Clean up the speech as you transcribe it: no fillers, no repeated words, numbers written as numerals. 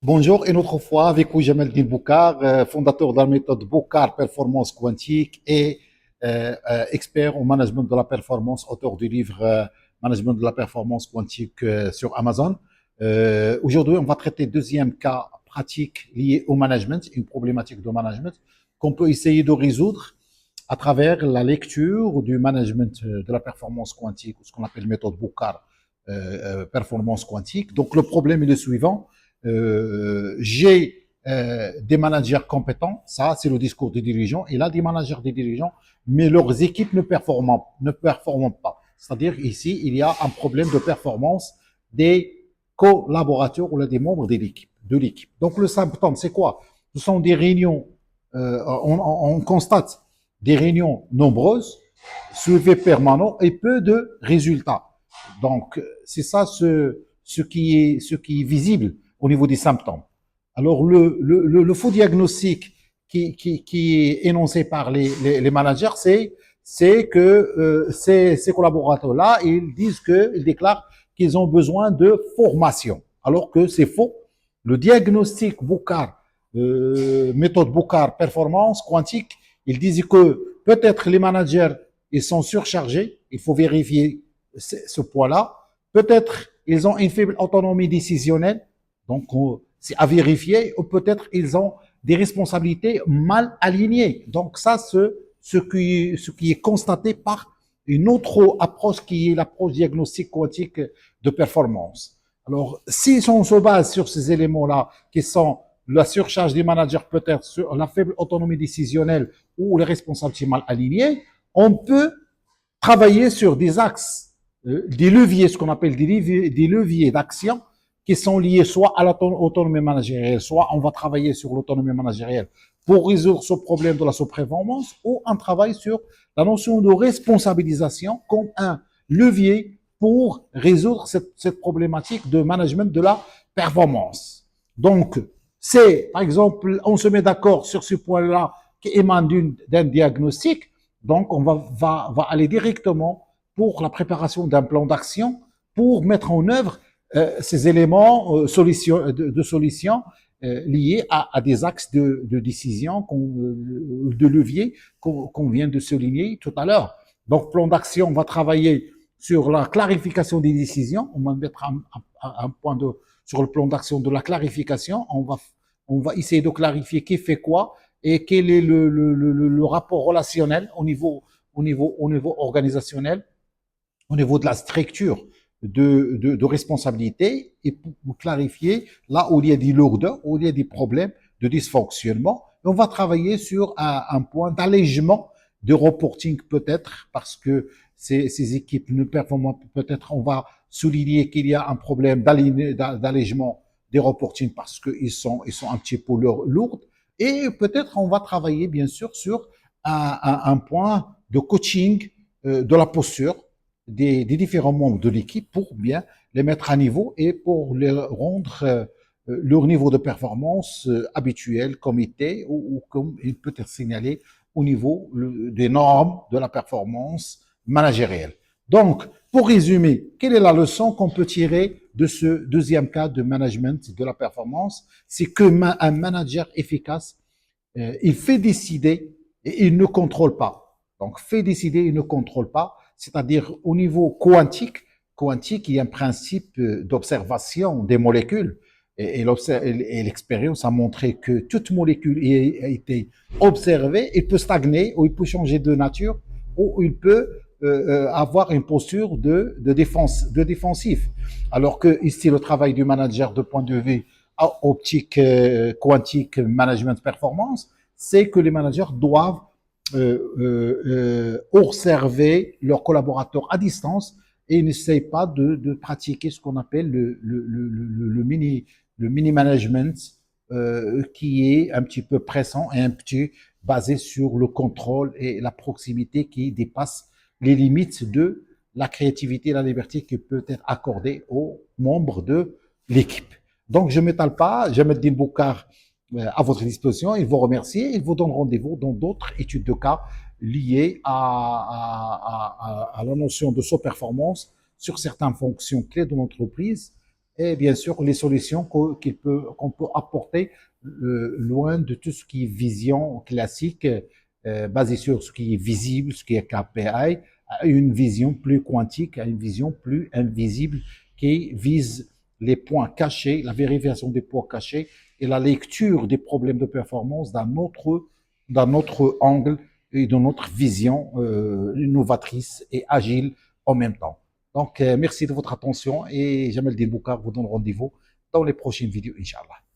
Bonjour, une autre fois avec vous, Jamel Din Boukar, fondateur de la méthode Boukar Performance Quantique et expert au management de la performance, auteur du livre Management de la performance quantique sur Amazon. Aujourd'hui, on va traiter deuxième cas pratique lié au management, une problématique de management qu'on peut essayer de résoudre à travers la lecture du management de la performance quantique, ou ce qu'on appelle méthode Boukar performance quantique. Donc le problème est le suivant. J'ai des managers compétents, ça c'est le discours des dirigeants, et là des managers des dirigeants, mais leurs équipes ne performent pas. C'est-à-dire ici, il y a un problème de performance des collaborateurs ou des membres de l'équipe. Donc le symptôme, c'est quoi? Ce sont des réunions, on constate des réunions nombreuses, suivies permanents et peu de résultats. Donc c'est ça ce qui est visible au niveau des symptômes. Alors, le faux diagnostic qui est énoncé par les managers, c'est que ces collaborateurs-là, ils disent ils déclarent qu'ils ont besoin de formation, alors que c'est faux. Le diagnostic Boukar, méthode Boukar performance quantique, ils disent que peut-être les managers ils sont surchargés, il faut vérifier ce point-là. Peut-être ils ont une faible autonomie décisionnelle, donc c'est à vérifier, ou peut-être ils ont des responsabilités mal alignées. Donc ça, ce qui est constaté par une autre approche qui est l'approche diagnostique quantique de performance. Alors, si on se base sur ces éléments-là, qui sont la surcharge des managers, peut-être sur la faible autonomie décisionnelle ou les responsabilités mal alignées, on peut travailler sur des axes, des leviers, ce qu'on appelle des leviers d'action qui sont liés soit à l'autonomie managériale, soit on va travailler sur l'autonomie managériale pour résoudre ce problème de la sous-performance, ou un travail sur la notion de responsabilisation comme un levier pour résoudre cette problématique de management de la performance. Donc, c'est, par exemple, on se met d'accord sur ce point-là qui émane d'un diagnostic, donc on va aller directement pour la préparation d'un plan d'action pour mettre en œuvre ces éléments de solutions liés à des axes de décision, de levier qu'on vient de souligner tout à l'heure. Donc, plan d'action, on va travailler sur la clarification des décisions. On va mettre un point sur le plan d'action de la clarification. On va essayer de clarifier qui fait quoi et quel est le rapport relationnel au niveau organisationnel, au niveau de la structure de responsabilité, et pour clarifier là où il y a des lourdeurs, où il y a des problèmes de dysfonctionnement. Et on va travailler sur un point d'allègement de reporting peut-être, parce que ces équipes ne performent pas. Peut-être on va souligner qu'il y a un problème d'allègement des reporting parce qu'ils sont un petit peu lourds. Et peut-être on va travailler bien sûr sur un point de coaching de la posture des différents membres de l'équipe pour bien les mettre à niveau et pour les rendre leur niveau de performance habituel comme était, ou comme il peut être signalé au niveau des normes de la performance managérielle. Donc, pour résumer, quelle est la leçon qu'on peut tirer de ce deuxième cas de management de la performance? C'est que un manager efficace, il fait décider et il ne contrôle pas. Donc, fait décider, il ne contrôle pas, c'est-à-dire au niveau quantique, il y a un principe d'observation des molécules. Et l'expérience a montré que toute molécule a été observée, il peut stagner, ou il peut changer de nature, ou il peut avoir une posture de défense, de défensif. Alors que ici, le travail du manager de point de vue optique, quantique, management performance, c'est que les managers doivent observer leurs collaborateurs à distance et n'essayent pas de pratiquer ce qu'on appelle le mini management, qui est un petit peu pressant et un petit basé sur le contrôle et la proximité qui dépasse les limites de la créativité et la liberté qui peut être accordée aux membres de l'équipe. Donc, je ne m'étale pas, Jamel Boukar à votre disposition. Ils vous remercient. Ils vous donnent rendez-vous dans d'autres études de cas liées à la notion de sous-performance sur certaines fonctions clés de l'entreprise et bien sûr les solutions qu'on peut apporter loin de tout ce qui est vision classique basée sur ce qui est visible, ce qui est KPI, à une vision plus quantique, à une vision plus invisible qui vise les points cachés, la vérification des points cachés et la lecture des problèmes de performance d'un autre angle et de notre vision innovatrice et agile en même temps. Donc, merci de votre attention et Jamel Boukar vous donne rendez-vous dans les prochaines vidéos, Inch'Allah.